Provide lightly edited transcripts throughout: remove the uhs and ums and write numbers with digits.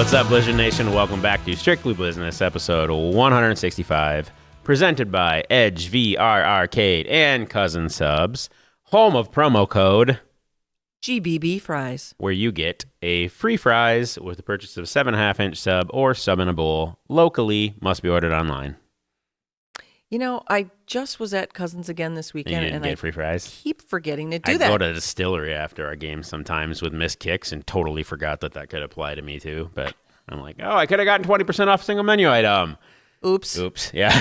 What's up, Blizzard Nation? Welcome back to Strictly Blizzness, episode 165, presented by Edge VR Arcade and Cousin Subs, home of promo code GBB Fries, where you get a free fries with the purchase of a 7.5-inch sub or sub in a bowl. Locally, must be ordered online. You know, I just was at Cousins again this weekend, And I get free fries. Keep forgetting to do I that. go to the distillery after our games sometimes with missed kicks and totally forgot that could apply to me too. But I'm like, oh, I could have gotten 20% off a single menu item. Oops. Yeah.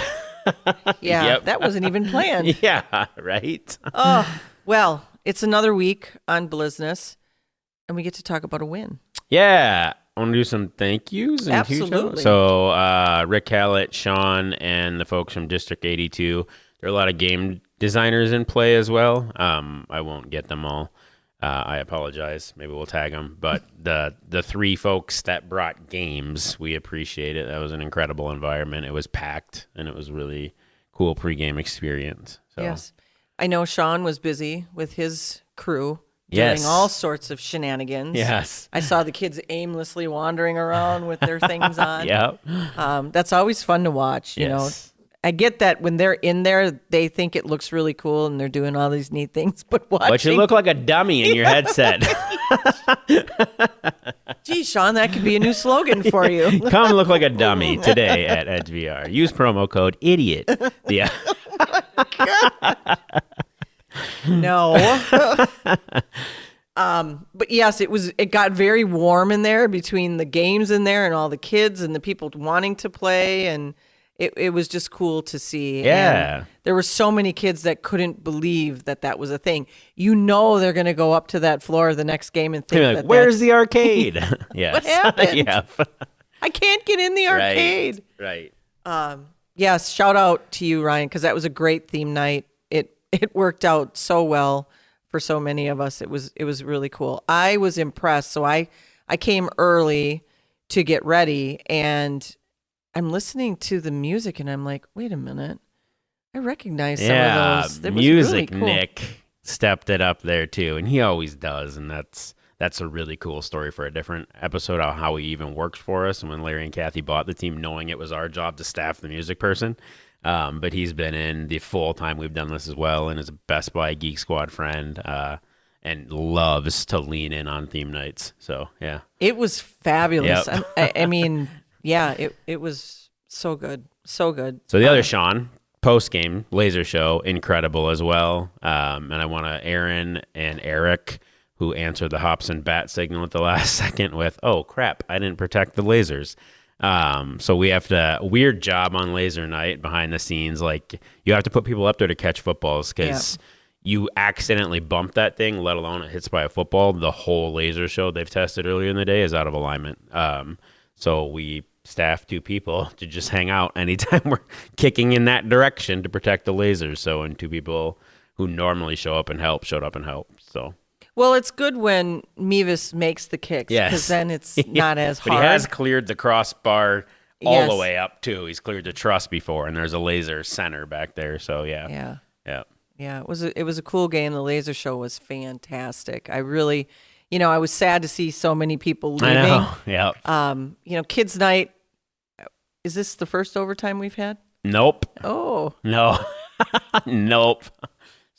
Yeah, Yep. That wasn't even planned. Yeah, right? Oh, well, it's another week on Blizzness, and we get to talk about a win. Yeah. I want to do some thank yous. And Absolutely. So Rick Hallett, Sean, and the folks from District 82. There are a lot of game designers in play as well. I won't get them all. I apologize. Maybe we'll tag them. But the three folks that brought games, we appreciate it. That was an incredible environment. It was packed, and it was really cool pregame experience. So. Yes. I know Sean was busy with his crew doing all sorts of shenanigans. Yes. I saw the kids aimlessly wandering around with their things on. Yep. That's always fun to watch, you know. I get that when they're in there, they think it looks really cool and they're doing all these neat things, but watching... But you look like a dummy in your headset. Gee, Sean, that could be a new slogan for you. Come look like a dummy today at Edge VR. Use promo code IDIOT. Yeah. No. But yes, it got very warm in there between the games in there and all the kids and the people wanting to play, and it was just cool to see. Yeah. And there were so many kids that couldn't believe that was a thing. You know they're going to go up to that floor the next game and think like, where's the arcade? Yes. What happened? Yeah. I can't get in the arcade. Right. Yes, shout out to you, Ryan, because that was a great theme night. It worked out so well for so many of us. It was really cool. I was impressed. So I came early to get ready, and I'm listening to the music, and I'm like, wait a minute, I recognize some of those. That music. Was really cool. Nick stepped it up there too, and he always does, and that's a really cool story for a different episode of how he even worked for us. And when Larry and Kathy bought the team, knowing it was our job to staff the music person. But he's been in the full time we've done this as well, and is a Best Buy Geek Squad friend, and loves to lean in on theme nights. So yeah, it was fabulous. Yep. I mean, yeah, it was so good, so good. So the other Sean, post game laser show, incredible as well. And I want to Aaron and Eric, who answered the hops and bat signal at the last second with, "Oh crap, I didn't protect the lasers." So we have to weird job on laser night behind the scenes. Like, you have to put people up there to catch footballs, because you accidentally bump that thing, let alone it hits by a football. The whole laser show they've tested earlier in the day is out of alignment. So we staff 2 people to just hang out anytime we're kicking in that direction to protect the lasers. So, and 2 people who normally showed up and helped. So. Well, it's good when Mevis makes the kicks, because then it's not as hard. But he has cleared the crossbar all the way up, too. He's cleared the truss before, and there's a laser center back there. So, yeah. It was a cool game. The laser show was fantastic. I really, I was sad to see so many people leaving. I know, yeah. Kids' night, is this the first overtime we've had? Nope. Oh. No. Nope.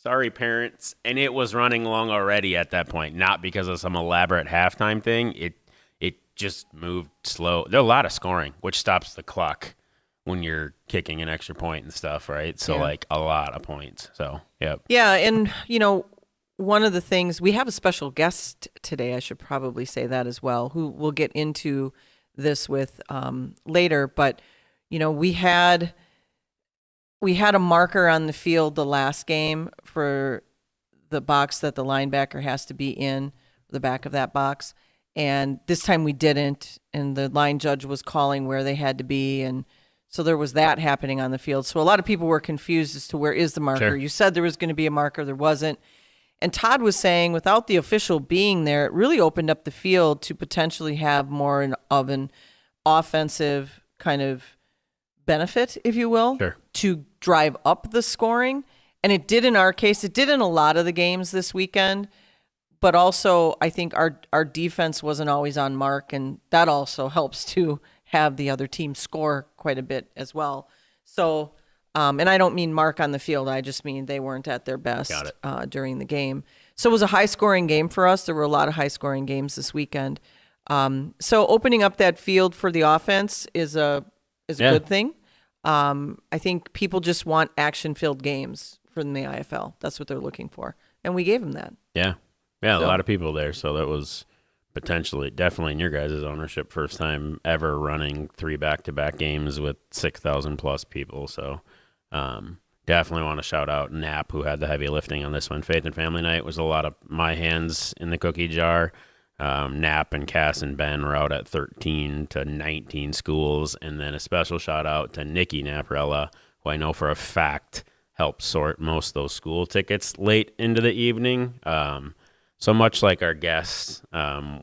Sorry, parents. And it was running long already at that point, not because of some elaborate halftime thing. It just moved slow. There are a lot of scoring, which stops the clock when you're kicking an extra point and stuff, right? So, like, a lot of points. So, yep. Yeah, and, one of the things, we have a special guest today, I should probably say that as well, who we'll get into this with later. But, we had a marker on the field the last game for the box that the linebacker has to be in, the back of that box. And this time we didn't, and the line judge was calling where they had to be. And so there was that happening on the field. So a lot of people were confused as to where is the marker. Sure. You said there was going to be a marker. There wasn't. And Todd was saying without the official being there, it really opened up the field to potentially have more of an offensive kind of benefit, if you will, sure, to drive up the scoring. And it did in our case. It did in a lot of the games this weekend. but also I think our defense wasn't always on mark, and that also helps to have the other team score quite a bit as well. So, and I don't mean mark on the field. I just mean they weren't at their best during the game. So it was a high-scoring game for us. There were a lot of high-scoring games this weekend. So opening up that field for the offense is a good thing. I think people just want action-filled games from the IFL. That's what they're looking for, and we gave them that. Yeah, a lot of people there. So that was definitely in your guys' ownership, first time ever running 3 back-to-back games with 6,000 plus people. So definitely want to shout out Knapp, who had the heavy lifting on this one. Faith and Family Night was a lot of my hands in the cookie jar. Knapp and Cass and Ben were out at 13 to 19 schools. And then a special shout out to Nikki Naprella, who I know for a fact helped sort most of those school tickets late into the evening. So much like our guests,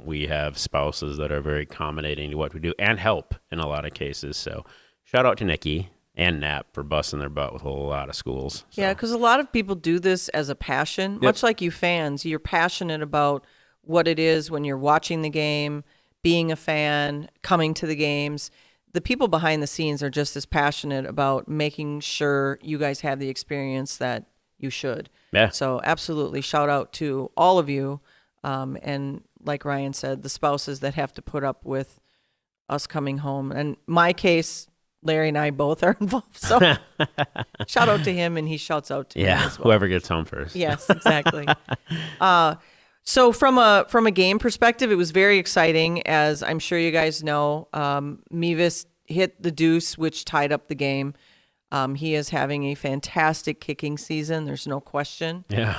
we have spouses that are very accommodating to what we do and help in a lot of cases. So shout out to Nikki and Knapp for busting their butt with a whole lot of schools. So. Yeah, because a lot of people do this as a passion. Much like you fans, you're passionate about what it is when you're watching the game, being a fan, coming to the games. The people behind the scenes are just as passionate about making sure you guys have the experience that you should. Yeah. So absolutely, shout out to all of you. And like Ryan said, the spouses that have to put up with us coming home. And my case, Larry and I both are involved. So shout out to him, and he shouts out to me as well. Whoever gets home first. Yes, exactly. So from a game perspective, it was very exciting. As I'm sure you guys know, Mevis hit the deuce, which tied up the game. He is having a fantastic kicking season. There's no question. Yeah.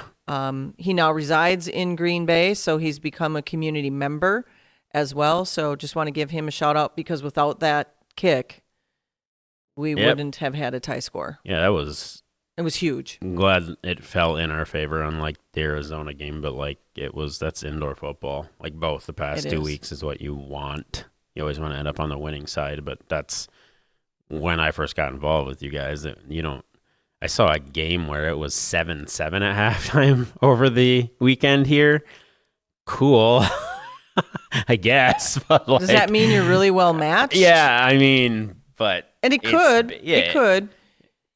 He now resides in Green Bay, so he's become a community member as well. So just want to give him a shout out, because without that kick, we wouldn't have had a tie score. Yeah, it was huge. I'm glad it fell in our favor, unlike the Arizona game, but that's indoor football. Like both the past 2 weeks is what you want. You always want to end up on the winning side, but that's when I first got involved with you guys. I saw a game where it was 7-7 at halftime over the weekend here. Cool. I guess. But does that mean you're really well matched? Yeah, I mean, but and it could.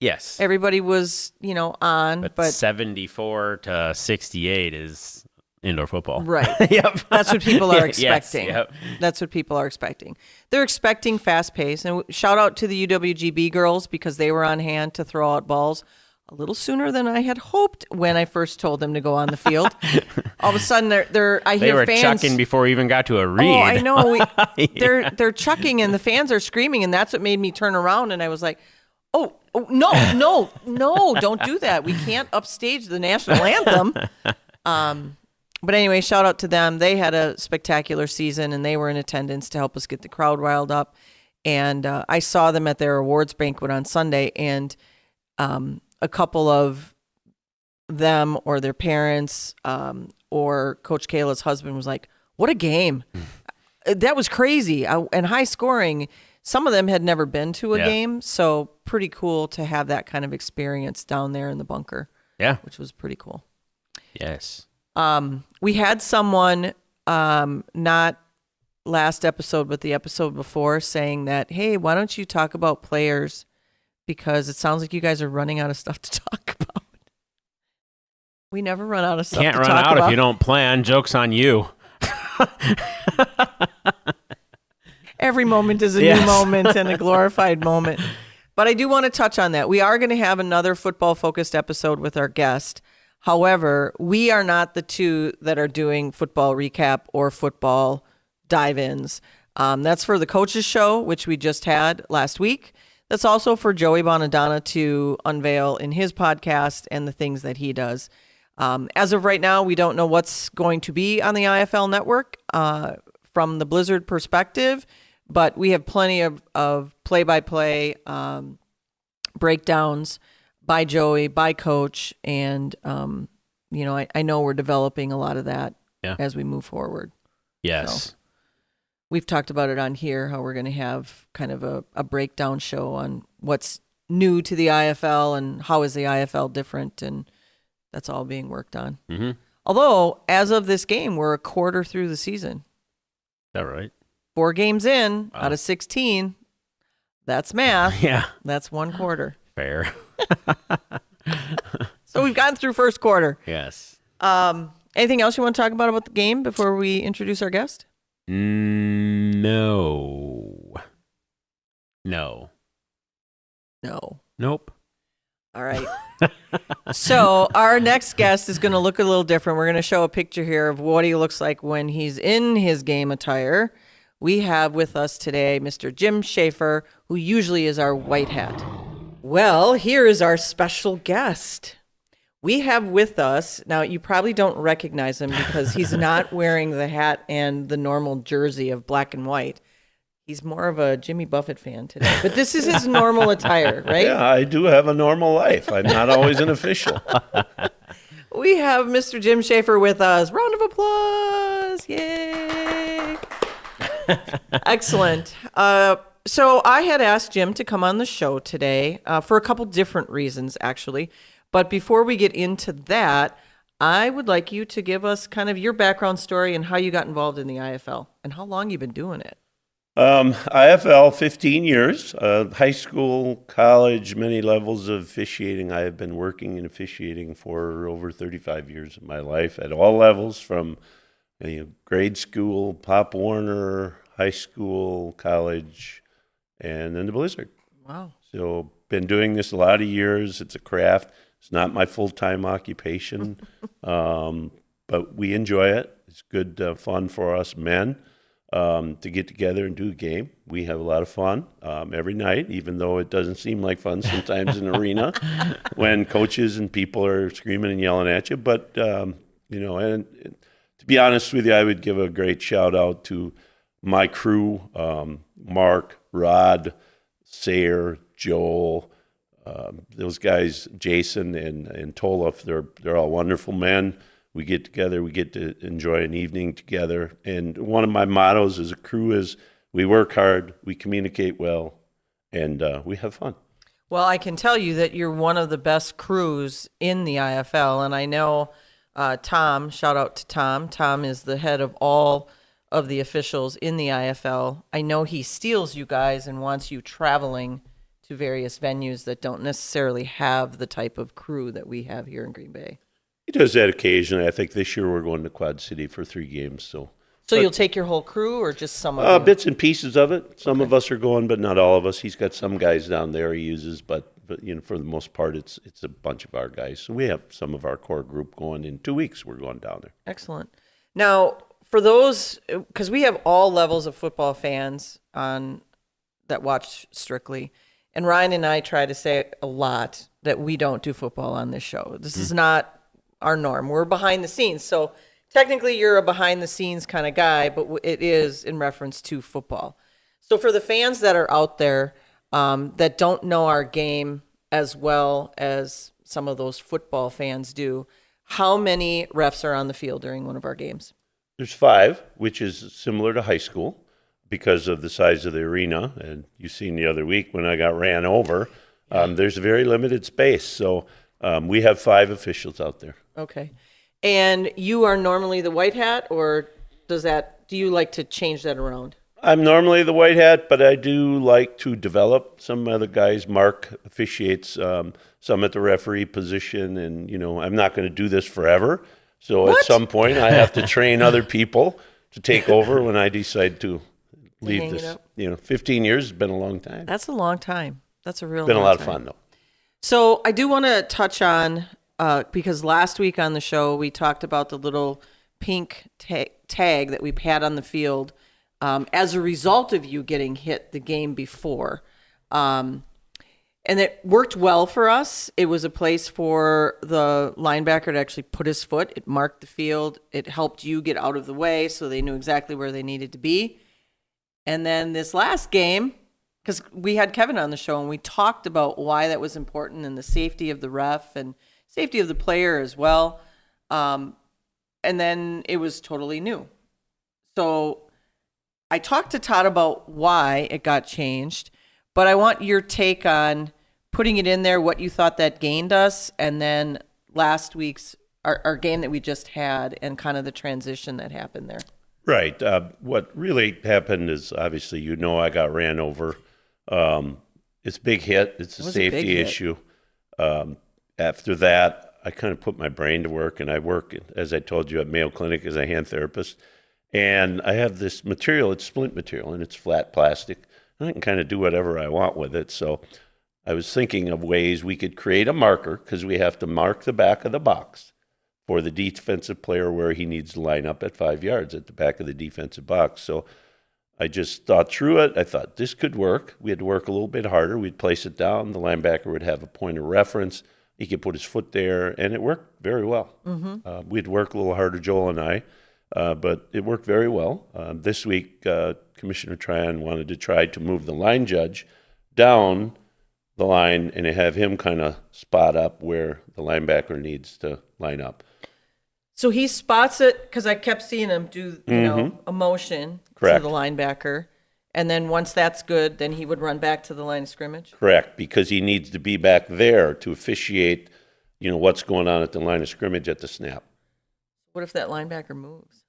Yes. Everybody was, on, but 74 to 68 is indoor football. Right. Yep. That's what people are expecting. Yes, yep. That's what people are expecting. They're expecting fast pace. And shout out to the UWGB girls, because they were on hand to throw out balls a little sooner than I had hoped when I first told them to go on the field. All of a sudden, they were fans chucking before we even got to a read. Oh, I know. They're chucking, and the fans are screaming, and that's what made me turn around. And I was like, oh no, don't do that. We can't upstage the national anthem. But anyway, shout out to them. They had a spectacular season, and they were in attendance to help us get the crowd riled up. And I saw them at their awards banquet on Sunday, and a couple of them or their parents or Coach Kayla's husband was like, what a game. That was crazy and high scoring. Some of them had never been to a game, so pretty cool to have that kind of experience down there in the bunker. Yeah. Which was pretty cool. Yes. We had someone, not last episode, but the episode before, saying that, hey, why don't you talk about players? Because it sounds like you guys are running out of stuff to talk about. We never run out of stuff to talk about. Can't run out if you don't plan. Joke's on you. Every moment is a new moment and a glorified moment. But I do want to touch on that. We are going to have another football-focused episode with our guest. However, we are not the two that are doing football recap or football dive-ins. That's for the coaches show, which we just had last week. That's also for Joey Bonadonna to unveil in his podcast and the things that he does. As of right now, we don't know what's going to be on the IFL network from the Blizzard perspective, but we have plenty of play-by-play breakdowns by Joey, by Coach, and I know we're developing a lot of that as we move forward. Yes. So, we've talked about it on here, how we're going to have kind of a breakdown show on what's new to the IFL and how is the IFL different, and that's all being worked on. Mm-hmm. Although, as of this game, we're a quarter through the season. Is that right? 4 games in Wow. out of 16. That's math. Yeah. That's 1 quarter. Fair. So we've gotten through first quarter. Yes. Anything else you want to talk about the game before we introduce our guest? No. No. No. Nope. All right. So our next guest is going to look a little different. We're going to show a picture here of what he looks like when he's in his game attire. We have with us today Mr. Jim Schafer, who usually is our white hat. Well, here is our special guest. We have with us, now you probably don't recognize him because he's not wearing the hat and the normal jersey of black and white. He's more of a Jimmy Buffett fan today. But this is his normal attire, right? Yeah, I do have a normal life. I'm not always an official. We have Mr. Jim Schafer with us. Round of applause. Yay. Excellent. So I had asked Jim to come on the show today for a couple different reasons, actually. But before we get into that, I would like you to give us kind of your background story and how you got involved in the IFL and how long you've been doing it. IFL, 15 years, high school, college, many levels of officiating. I have been working in officiating for over 35 years of my life at all levels, from grade school, Pop Warner, high school, college, and then the Blizzard. Wow. So been doing this a lot of years. It's a craft. It's not my full-time occupation, but we enjoy it. It's good fun for us men. To get together and do a game. We have a lot of fun every night, even though it doesn't seem like fun sometimes in the arena when coaches and people are screaming and yelling at you. But, and to be honest with you, I would give a great shout out to my crew, Mark, Rod, Sayer, Joel, those guys, Jason and Tolaf. They're all wonderful men. We get together, we get to enjoy an evening together. And one of my mottos as a crew is we work hard, we communicate well, and we have fun. Well, I can tell you that you're one of the best crews in the IFL. And I know Tom, shout out to Tom. Tom is the head of all of the officials in the IFL. I know he steals you guys and wants you traveling to various venues that don't necessarily have the type of crew that we have here in Green Bay. He does that occasionally. I think this year we're going to Quad City for 3 games. So you'll take your whole crew or just some of you? bits and pieces of it. Some of us are going, but not all of us. He's got some guys down there he uses, but for the most part, it's a bunch of our guys. So we have some of our core group going in 2 weeks. We're going down there. Excellent. Now, for those, because we have all levels of football fans on that watch Strictly, and Ryan and I try to say a lot that we don't do football on this show. This is not our norm. We're behind the scenes. So technically you're a behind the scenes kind of guy, but it is in reference to football. So for the fans that are out there that don't know our game as well as some of those football fans do, how many refs are on the field during one of our games? There's 5, which is similar to high school because of the size of the arena. And you seen the other week when I got ran over, there's a very limited space. So we have 5 officials out there. Okay. And you are normally the white hat, or do you like to change that around? I'm normally the white hat, but I do like to develop some other guys. Mark officiates some at the referee position, and I'm not going to do this forever. So What? At some point, I have to train other people to take over when I decide to leave hang it this. up? 15 years has been a long time. That's a long time. That's a real Been a long lot of time. fun though. So I do want to touch on, because last week on the show, we talked about the little pink tag that we had on the field as a result of you getting hit the game before. And it worked well for us. It was a place for the linebacker to actually put his foot. It marked the field. It helped you get out of the way so they knew exactly where they needed to be. And then this last game, because we had Kevin on the show and we talked about why that was important and the safety of the ref and safety of the player as well. And then it was totally new. So I talked to Todd about why it got changed, but I want your take on putting it in there, what you thought that gained us, and then last week's our game that we just had and kind of the transition that happened there. Right. What really happened is obviously, I got ran over. It's a big hit. It's a safety issue. After that, I kind of put my brain to work, and I work, as I told you, at Mayo Clinic as a hand therapist. And I have this material, it's splint material, and it's flat plastic. And I can kind of do whatever I want with it. So I was thinking of ways we could create a marker, because we have to mark the back of the box for the defensive player where he needs to line up at 5 yards at the back of the defensive box. So I just thought through it. I thought this could work. We had to work a little bit harder. We'd place it down. The linebacker would have a point of reference. He could put his foot there, and it worked very well. We'd work a little harder, Joel and I, but it worked very well. This week, Commissioner Tryon wanted to try to move the line judge down the line and have him kind of spot up where the linebacker needs to line up. So he spots it, because I kept seeing him do, a motion to the linebacker. And then once that's good, then he would run back to the line of scrimmage? Correct, because he needs to be back there to officiate, what's going on at the line of scrimmage at the snap. What if that linebacker moves?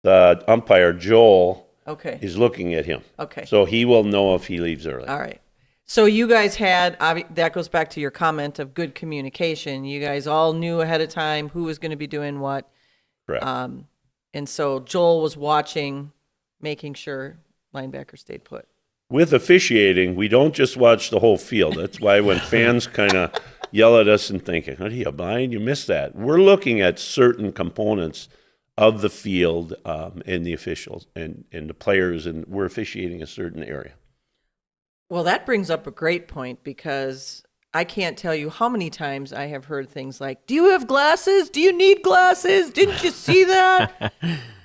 The umpire, Joel, Okay. is looking at him. Okay. So he will know if he leaves early. All right. So you guys had, that goes back to your comment of good communication. You guys all knew ahead of time who was going to be doing what. Correct. And so Joel was watching, making sure linebacker stayed put. With officiating, we don't just watch the whole field. That's why when fans kind of yell at us and thinking, "Are you blind? You missed that." We're looking at certain components of the field and the officials and the players, and we're officiating a certain area. Well, that brings up a great point, because I can't tell you how many times I have heard things like, "Do you have glasses? Do you need glasses? Didn't you see that?"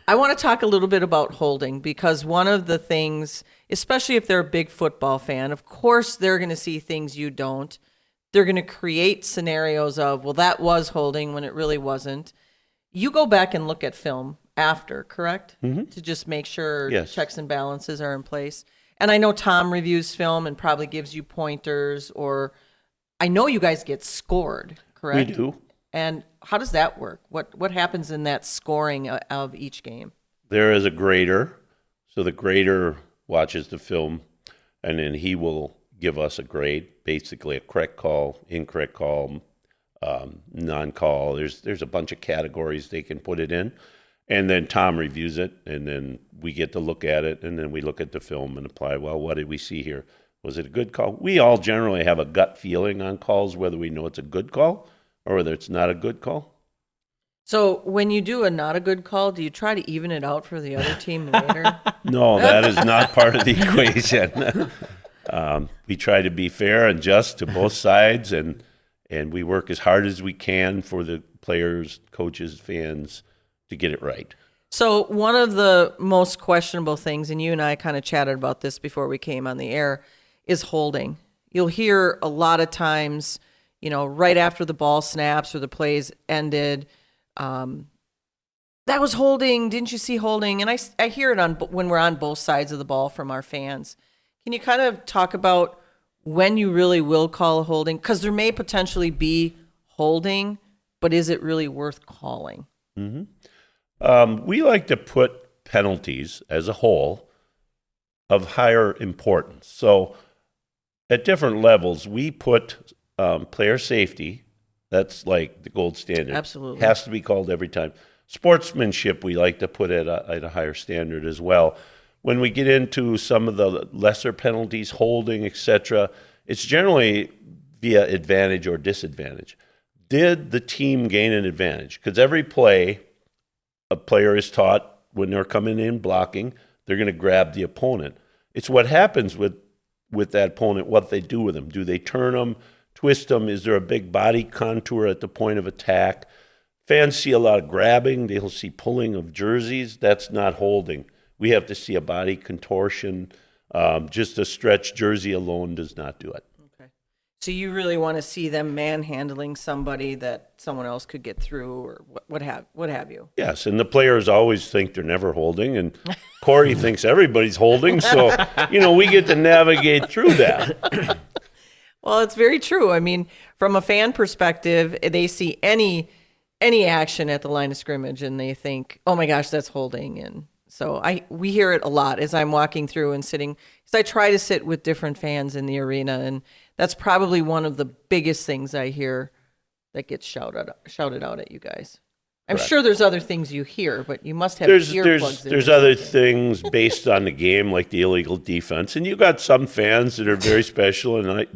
I want to talk a little bit about holding, because one of the things, especially if they're a big football fan, of course they're going to see things you don't. They're going to create scenarios of, well, that was holding when it really wasn't. You go back and look at film after, correct? Mm-hmm. To just make sure Yes. checks and balances are in place. And I know Tom reviews film and probably gives you pointers, or I know you guys get scored, correct? We do. And how does that work? What happens in that scoring of each game? There is a grader. So the grader watches the film, and then he will give us a grade, basically a correct call, incorrect call, non-call. There's a bunch of categories they can put it in. And then Tom reviews it, and then we get to look at it, and then we look at the film and apply, well, what did we see here? Was it a good call? We all generally have a gut feeling on calls, whether we know it's a good call or whether it's not a good call. So when you do a not a good call, do you try to even it out for the other team later? No, that is not part of the equation. We try to be fair and just to both sides, and we work as hard as we can for the players, coaches, fans to get it right. So one of the most questionable things, and you and I kind of chatted about this before we came on the air, is holding. You'll hear a lot of times, right after the ball snaps or the plays ended, that was holding. Didn't you see holding? And I hear it when we're on both sides of the ball from our fans. Can you kind of talk about when you really will call a holding? Because there may potentially be holding, but is it really worth calling? Mm-hmm. We like to put penalties as a whole of higher importance. So at different levels, we put player safety. That's like the gold standard. Absolutely. Has to be called every time. Sportsmanship, we like to put at a higher standard as well. When we get into some of the lesser penalties, holding, etc., it's generally via advantage or disadvantage. Did the team gain an advantage? Because every play, a player is taught when they're coming in blocking, they're going to grab the opponent. It's what happens with that opponent, what they do with them. Do they turn them, twist them? Is there a big body contour at the point of attack? Fans see a lot of grabbing. They'll see pulling of jerseys. That's not holding. We have to see a body contortion. Just a stretched jersey alone does not do it. Okay. So you really want to see them manhandling somebody that someone else could get through, or what have you? Yes, and the players always think they're never holding, and Corey thinks everybody's holding. So, we get to navigate through that. Well, it's very true. I mean, from a fan perspective, they see any any action at the line of scrimmage and they think, oh my gosh, that's holding. And so we hear it a lot as I'm walking through and sitting, because I try to sit with different fans in the arena. And that's probably one of the biggest things I hear that gets shouted out at you guys. I'm Correct. sure there's other things you hear, but you must have earplugs in. There's other things based on the game, like the illegal defense, and you got some fans that are very special, and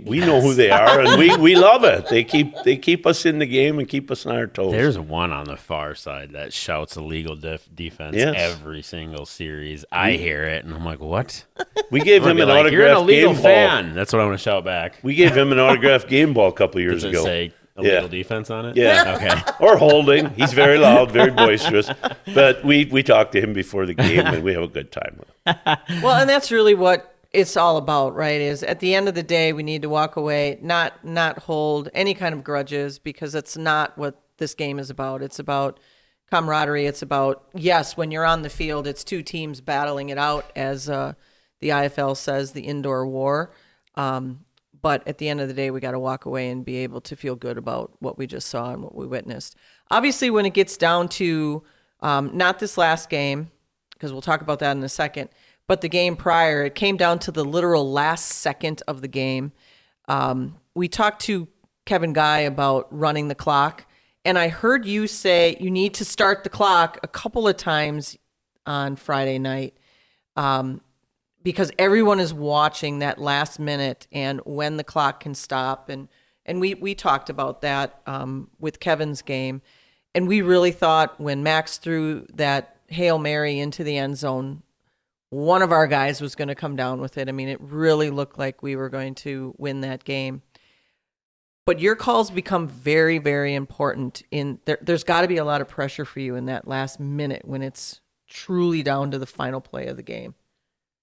we know who they are, and we love it. They keep us in the game and keep us on our toes. There's one on the far side that shouts illegal defense every single series. I hear it, and I'm like, what? We gave him an autographed You're an illegal game fan. ball. That's what I want to shout back. We gave him an autographed game ball a couple years Does it ago. say illegal defense on it? Yeah. Okay. Or holding. He's very loud, very boisterous. But we talk to him before the game, and we have a good time with him. Well, and that's really what it's all about, right? Is at the end of the day, we need to walk away, not hold any kind of grudges, because it's not what this game is about. It's about camaraderie. It's about, yes, when you're on the field, it's two teams battling it out, as the IFL says, the indoor war. But at the end of the day, we got to walk away and be able to feel good about what we just saw and what we witnessed. Obviously, when it gets down to not this last game, because we'll talk about that in a second, but the game prior, it came down to the literal last second of the game. We talked to Kevin Guy about running the clock, and I heard you say you need to start the clock a couple of times on Friday night. Because everyone is watching that last minute and when the clock can stop. And we talked about that with Kevin's game. And we really thought when Max threw that Hail Mary into the end zone, one of our guys was going to come down with it. I mean, it really looked like we were going to win that game. But your calls become very, very important. There's got to be a lot of pressure for you in that last minute when it's truly down to the final play of the game.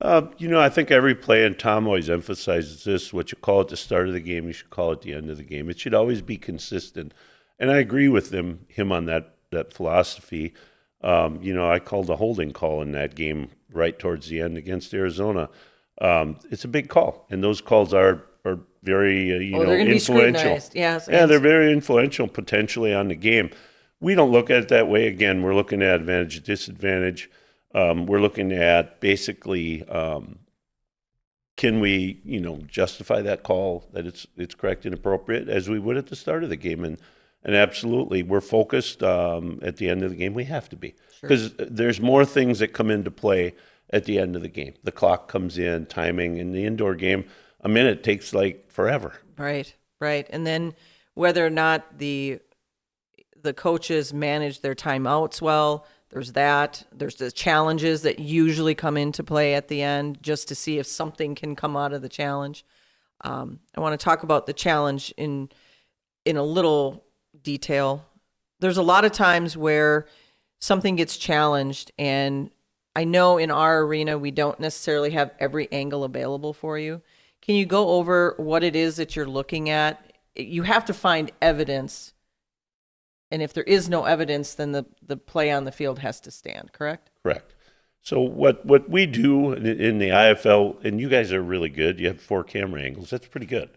I think every play, and Tom always emphasizes this, what you call at the start of the game, you should call at the end of the game. It should always be consistent. And I agree with him on that philosophy. I called a holding call in that game right towards the end against Arizona. It's a big call, and those calls are very, they're going to be influential. scrutinized. Yes. Yeah, they're very influential potentially on the game. We don't look at it that way. Again, we're looking at advantage, disadvantage. We're looking at basically, can we, justify that call that it's correct and appropriate as we would at the start of the game, and absolutely, we're focused at the end of the game. We have to be, because there's more things that come into play at the end of the game. The clock comes in, timing. In the indoor game, a minute takes like forever. Right, and then whether or not the coaches manage their timeouts well. There's that. There's the challenges that usually come into play at the end just to see if something can come out of the challenge. I want to talk about the challenge in a little detail. There's a lot of times where something gets challenged, and I know in our arena we don't necessarily have every angle available for you. Can you go over what it is that you're looking at? You have to find evidence. And if there is no evidence, then the play on the field has to stand, correct? Correct. So what we do in the IFL, and you guys are really good, you have 4 camera angles. That's pretty good.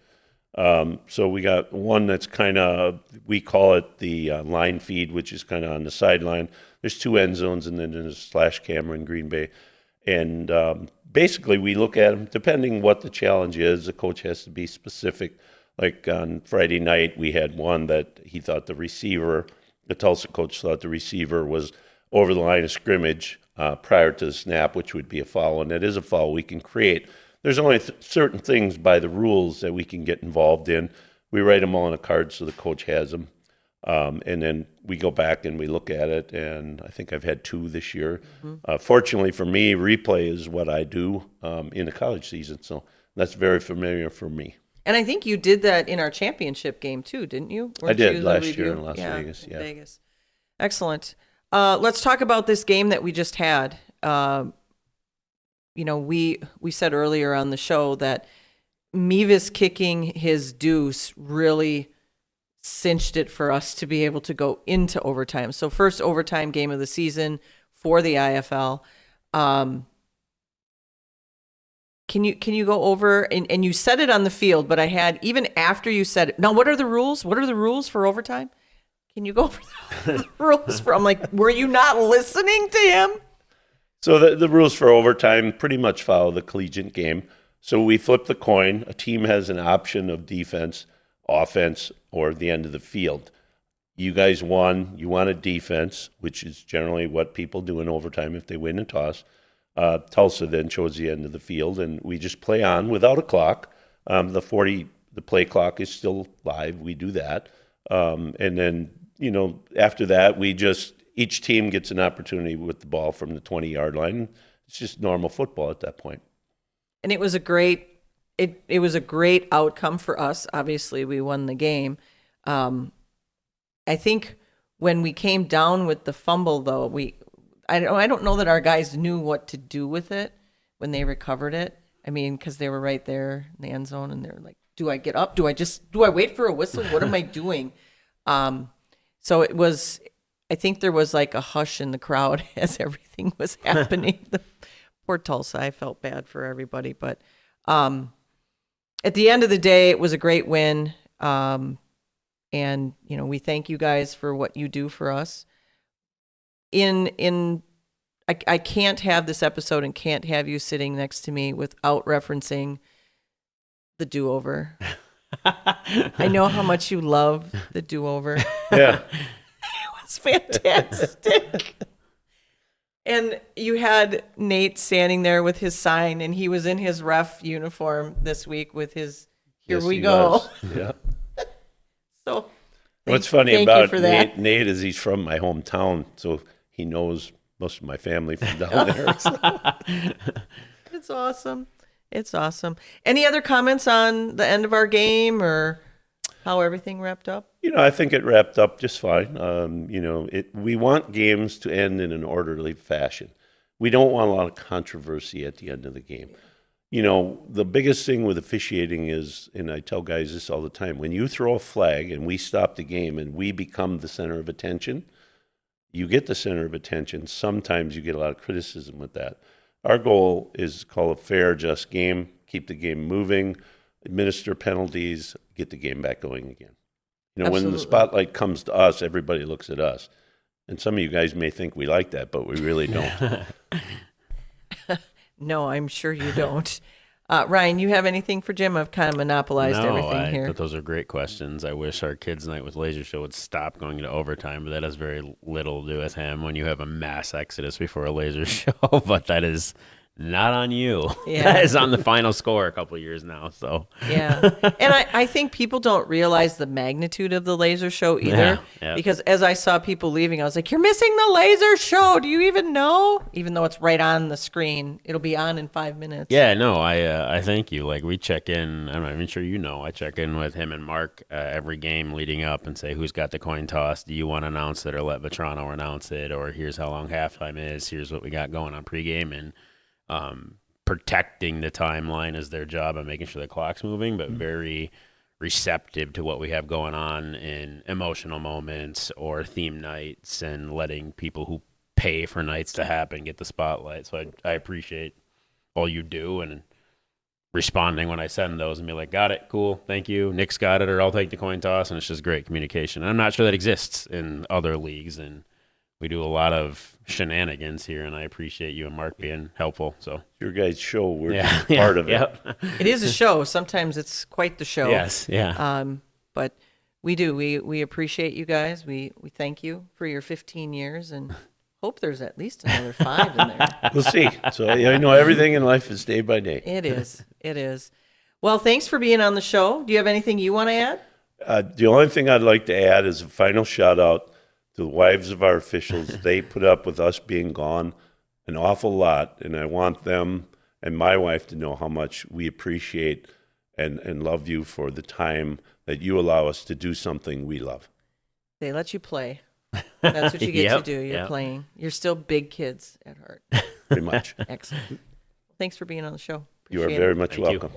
So we got one that's kind of, we call it the line feed, which is kind of on the sideline. There's 2 end zones, and then there's a slash camera in Green Bay. And basically we look at them, depending what the challenge is, the coach has to be specific. Like on Friday night, we had one that he thought the Tulsa coach thought the receiver was over the line of scrimmage prior to the snap, which would be a foul, and it is a foul we can create. There's only certain things by the rules that we can get involved in. We write them all on a card so the coach has them, and then we go back and we look at it, and I think I've had 2 this year. Mm-hmm. Fortunately for me, replay is what I do in the college season, so that's very familiar for me. And I think you did that in our championship game too, didn't you? I did last year in Las Vegas. Yeah, Vegas. Excellent. Let's talk about this game that we just had. We said earlier on the show that Mevis kicking his deuce really cinched it for us to be able to go into overtime. So first overtime game of the season for the IFL. Can you go over, and you said it on the field, but I had, even after you said it. Now, what are the rules? What are the rules for overtime? Can you go over the rules for? I'm like, were you not listening to him? So the rules for overtime pretty much follow the collegiate game. So we flip the coin. A team has an option of defense, offense, or the end of the field. You guys won. You wanted defense, which is generally what people do in overtime if they win a toss. Tulsa then chose the end of the field, and we just play on without a clock. The play clock is still live. We do that. And then, after that, each team gets an opportunity with the ball from the 20-yard line. It's just normal football at that point. And it was a great outcome for us. Obviously, we won the game. I think when we came down with the fumble, though, I don't know that our guys knew what to do with it when they recovered it. I mean, because they were right there in the end zone, and they're like, "Do I get up? Do I wait for a whistle? What am I doing?" So it was. I think there was like a hush in the crowd as everything was happening. Poor Tulsa. I felt bad for everybody, but at the end of the day, it was a great win. And we thank you guys for what you do for us. I can't have this episode and can't have you sitting next to me without referencing the do-over. I know how much you love the do-over. Yeah. It was fantastic. And you had Nate standing there with his sign, and he was in his ref uniform this week with his "Here we go." Was. Yeah. So, what's funny about Nate is he's from my hometown, so he knows most of my family from down there. So. It's awesome. It's awesome. Any other comments on the end of our game or how everything wrapped up? I think it wrapped up just fine. We want games to end in an orderly fashion. We don't want a lot of controversy at the end of the game. The biggest thing with officiating is, and I tell guys this all the time, when you throw a flag and we stop the game and we become the center of attention, you get the center of attention. Sometimes you get a lot of criticism with that. Our goal is to call a fair, just game, keep the game moving, administer penalties, get the game back going again. When the spotlight comes to us, everybody looks at us. And some of you guys may think we like that, but we really don't. No, I'm sure you don't. Ryan, you have anything for Jim? I've kind of monopolized everything here. I thought those are great questions. I wish our kids' night with Laser Show would stop going into overtime, but that has very little to do with him when you have a mass exodus before a Laser Show. But that is not on you. Yeah. That is on the final score a couple of years now. So yeah, and I think people don't realize the magnitude of the Laser Show either. Yeah. Because as I saw people leaving, I was like, "You're missing the Laser Show. Do you even know?" Even though it's right on the screen, it'll be on in 5 minutes. Yeah, no, I thank you. Like we check in. I'm not even sure I check in with him and Mark every game leading up and say who's got the coin toss. Do you want to announce it or let Vetrano announce it? Or here's how long halftime is. Here's what we got going on pregame and. Protecting the timeline is their job and making sure the clock's moving, but very receptive to what we have going on in emotional moments or theme nights and letting people who pay for nights to happen get the spotlight. So I appreciate all you do and responding when I send those and be like, got it, cool, thank you. Nick's got it, or I'll take the coin toss, and it's just great communication. And I'm not sure that exists in other leagues, and we do a lot of shenanigans here, and I appreciate you and Mark being helpful. So your guys' show, we're part of it. Yep. It is a show. Sometimes it's quite the show. Yes, yeah. But we do. We appreciate you guys. We thank you for your 15 years and hope there's at least another 5 in there. We'll see. So everything in life is day by day. It is. It is. Well, thanks for being on the show. Do you have anything you want to add? The only thing I'd like to add is a final shout out to the wives of our officials. They put up with us being gone an awful lot, and I want them and my wife to know how much we appreciate and love you for the time that you allow us to do something we love. They let you play. That's what you get to do. You're playing. You're still big kids at heart. Pretty much. Excellent. Thanks for being on the show. You are very much Thank welcome.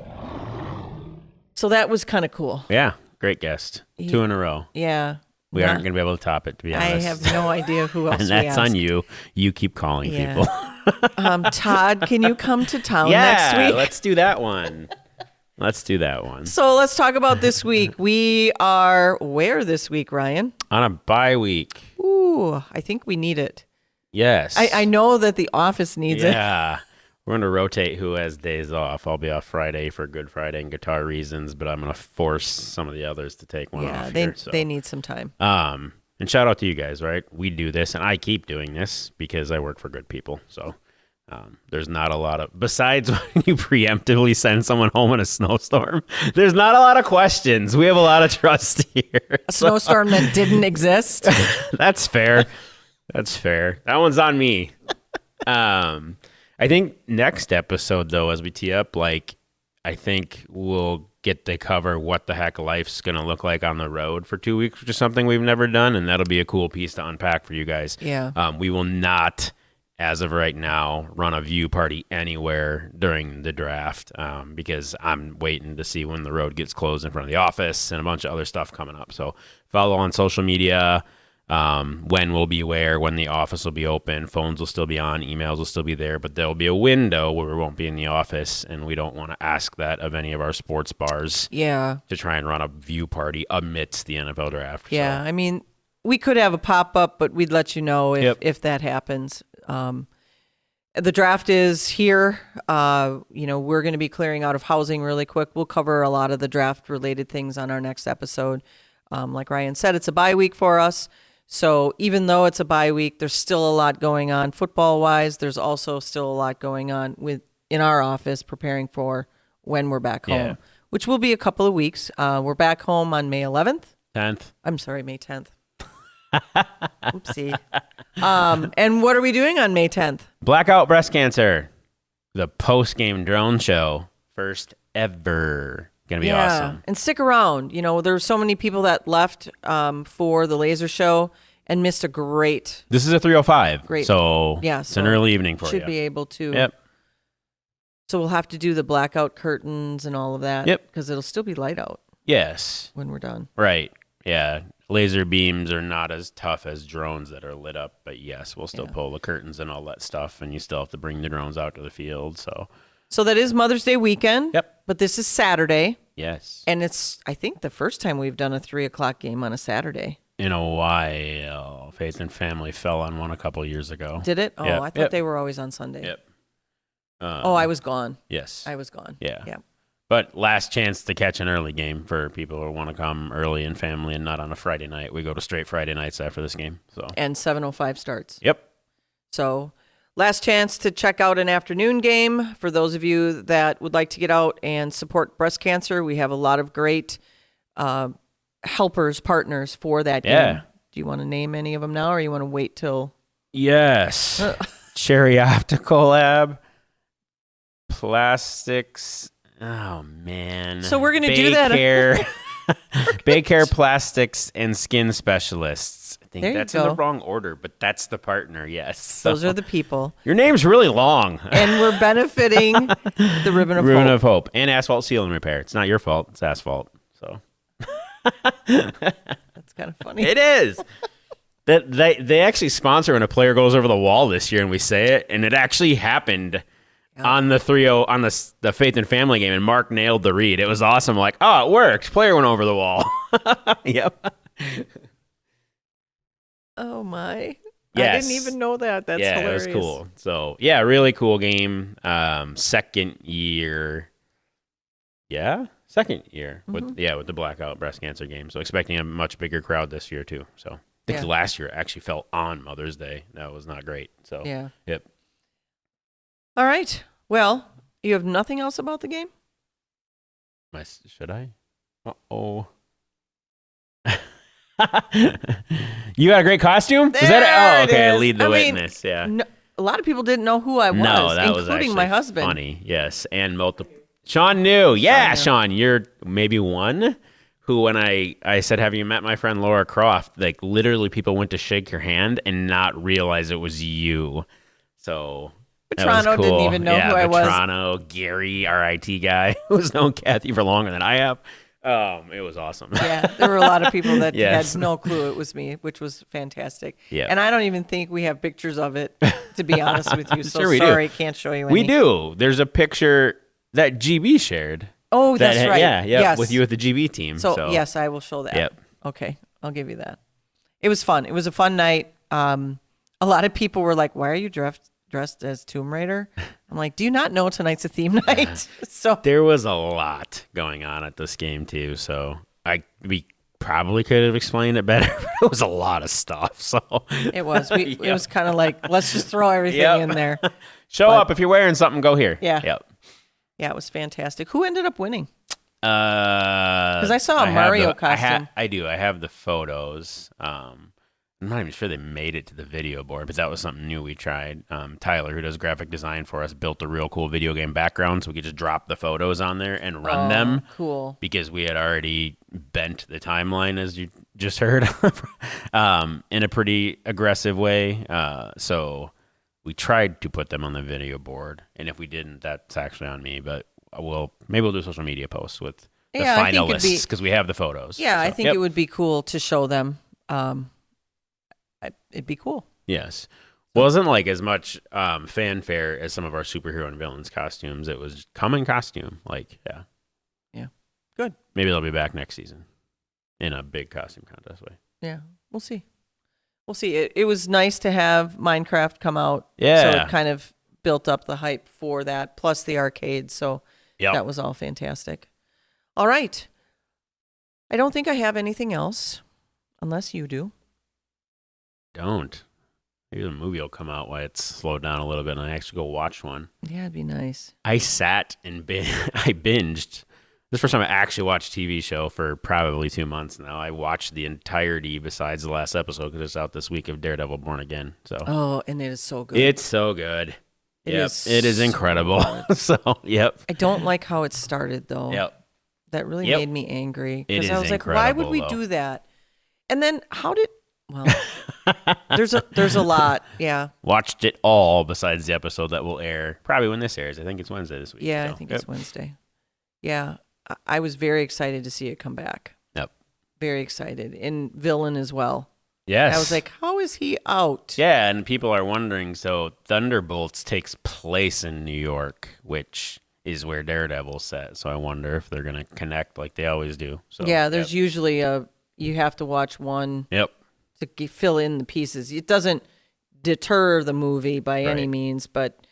So that was kind of cool. Yeah, great guest. 2 in a row. Yeah. We aren't going to be able to top it, to be honest. I have no idea who else and that's we on you. You keep calling people. Todd, can you come to town next week? Let's do that one. Let's do that one. So let's talk about this week. We are where this week, Ryan? On a bye week. Ooh, I think we need it. Yes. I know that the office needs it. Yeah. We're going to rotate who has days off. I'll be off Friday for Good Friday and guitar reasons, but I'm going to force some of the others to take one off here. So. They need some time. And shout out to you guys, right? We do this, and I keep doing this because I work for good people. So there's not a lot of, besides when you preemptively send someone home in a snowstorm, there's not a lot of questions. We have a lot of trust here. A snowstorm that didn't exist. That's fair. That's fair. That one's on me. I think next episode, though, as we tee up, I think we'll get to cover what the heck life's going to look like on the road for 2 weeks, which is something we've never done, and that'll be a cool piece to unpack for you guys. Yeah. We will not, as of right now, run a view party anywhere during the draft because I'm waiting to see when the road gets closed in front of the office and a bunch of other stuff coming up. So follow on social media. When we'll be where, when the office will be open, phones will still be on, emails will still be there, but there'll be a window where we won't be in the office, and we don't want to ask that of any of our sports bars. Yeah. To try and run a view party amidst the NFL draft. Yeah. So. I mean, we could have a pop-up, but we'd let you know if that happens. The draft is here. We're going to be clearing out of housing really quick. We'll cover a lot of the draft-related things on our next episode. Like Ryan said, it's a bye week for us. So even though it's a bye week, there's still a lot going on football-wise. There's also still a lot going on in our office preparing for when we're back home, which will be a couple of weeks. We're back home on May 11th. 10th. I'm sorry, May 10th. Oopsie. And what are we doing on May 10th? Blackout Breast Cancer, the post-game drone show, first ever. Gonna be awesome. And stick around. There's so many people that left for the laser show and missed a great. This is a 3:05. Great. So yeah, it's an early evening for you. Should be able to. Yep. So we'll have to do the blackout curtains and all of that. Yep. Because it'll still be light out. Yes. When we're done. Right. Yeah. Laser beams are not as tough as drones that are lit up, but yes, we'll still pull the curtains and all that stuff, and you still have to bring the drones out to the field. So that is Mother's Day weekend. Yep. But this is Saturday. Yes. And it's, I think, the first time we've done a 3:00 game on a Saturday. In a while. Faith and Family fell on one a couple years ago. Did it? Oh, yep. I thought they were always on Sunday. Yep. I was gone. Yes. I was gone. Yeah. Yeah. But last chance to catch an early game for people who want to come early in family and not on a Friday night. We go to straight Friday nights after this game. And 7:05 starts. Yep. So last chance to check out an afternoon game. For those of you that would like to get out and support breast cancer, we have a lot of great helpers, partners for that game. Do you want to name any of them now, or you want to wait till? Yes. Cherry Optical Lab. Plastics. Oh, man. So we're going to do that. Baycare Plastics and Skin Specialists. I think that's in the wrong order, but that's the partner, yes. So, those are the people. Your name's really long. And we're benefiting the Ribbon of Hope. Ribbon of Hope. And Asphalt Seal and Repair. It's not your fault. It's asphalt. So that's kind of funny. It is. That they actually sponsor when a player goes over the wall this year, and we say it, and it actually happened on the 3-0 on the Faith and Family game, and Mark nailed the read. It was awesome. Like, oh, it worked. Player went over the wall. Yep. Oh my. Yes. I didn't even know that. That's hilarious. It was cool. So yeah, really cool game. Second year. Yeah, second year with the Blackout Breast Cancer game. So expecting a much bigger crowd this year too. So I think last year actually fell on Mother's Day. That was not great. So yep. All right. Well, you have nothing else about the game? Should I? Uh-oh. You got a great costume? There Is that it is. Lead the witness. Yeah. No, a lot a people didn't know who I was, no, that including was my husband. Funny, yes, and multiple. Sean knew. Yeah, Sean, you're maybe one who, when I said, "Have you met my friend Laura Croft?" Like literally, people went to shake your hand and not realize it was you. So. Toronto cool. didn't even know who I was. Toronto, Gary, RIT guy, who's known Kathy for longer than I have. It was awesome. Yeah, there were a lot of people that had no clue it was me, which was fantastic. Yeah. And I don't even think we have pictures of it, to be honest with you. So Sure we sorry, do. can't show you any. We do. There's a picture that GB shared. Oh, that's right. Yeah, Yes. with you with the GB team. So yes, I will show that. Yep. Okay, I'll give you that. It was fun. It was a fun night. A lot of people were like, "Why are you dressed as Tomb Raider?" I'm like, "Do you not know tonight's a theme night?" So there was a lot going on at this game too. So we probably could have explained it better. But it was a lot of stuff. So it was. It was kind of like, let's just throw everything in there. Show up if you're wearing something. Go here. Yeah. Yep. Yeah, it was fantastic. Who ended up winning? Because I saw a Mario costume. I do. I have the photos. I'm not even sure they made it to the video board, but that was something new we tried. Tyler, who does graphic design for us, built a real cool video game background, so we could just drop the photos on there and run them. Cool. Because we had already bent the timeline, as you just heard, in a pretty aggressive way. So we tried to put them on the video board, and if we didn't, that's actually on me. But maybe we'll do social media posts with the finalists because we have the photos. Yeah, so, I think it would be cool to show them. It'd be cool. Yes. Wasn't like as much fanfare as some of our superhero and villains costumes. It was come in costume. Yeah. Good. Maybe they'll be back next season in a big costume contest way. Yeah, we'll see. It was nice to have Minecraft come out. Yeah. So it kind of built up the hype for that, plus the arcade. So that was all fantastic. All right. I don't think I have anything else, unless you do. Don't. Maybe the movie will come out while it's slowed down a little bit and I actually go watch one. Yeah, it'd be nice. I sat and I binged. This is the first time I actually watched a TV show for probably 2 months now. I watched the entirety besides the last episode because it's out this week of Daredevil Born Again. So. Oh, and it is so good. It's so good. It is incredible. So, yep. I don't like how it started, though. Yep. That really made me angry. It Because I was is like, why would we do that? And then well, there's a lot. Yeah. Watched it all besides the episode that will air probably when this airs. I think it's Wednesday this week. Yeah, so, I think it's Wednesday. Yeah. I was very excited to see it come back. Yep. Very excited. And Villain as well. Yes. I was like, how is he out? Yeah, and people are wondering, so Thunderbolts takes place in New York, which is where Daredevil's set. So I wonder if they're going to connect like they always do. So yeah, there's usually you have to watch one to fill in the pieces. It doesn't deter the movie by any means, but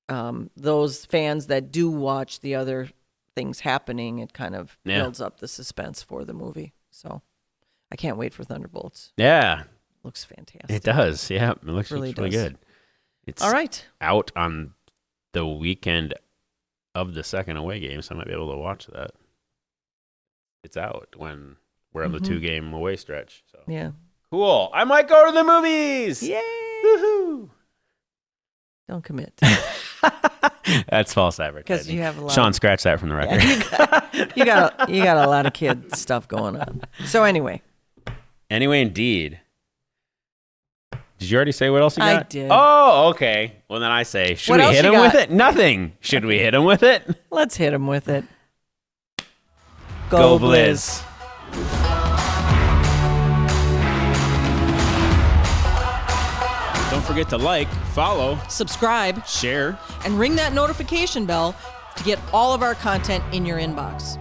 those fans that do watch the other things happening, it kind of builds up the suspense for the movie. So I can't wait for Thunderbolts. Yeah. Looks fantastic. It does. Yeah, it looks really good. It's all right. Out on the weekend of the second away game, so I might be able to watch that. It's out when we're on the 2-game away stretch. So yeah. Cool. I might go to the movies. Yay. Woohoo. Don't commit. That's false advertising. Because you have a lot. Sean, scratch that from the record. Yeah, you got a lot of kid stuff going on. So anyway, indeed. Did you already say what else you got? I did. Oh, okay. Well, then I say, should we hit him with it? Nothing. Should we hit him with it? Let's hit him with it. Go Blizz. Don't forget to like, follow, subscribe, share, and ring that notification bell to get all of our content in your inbox.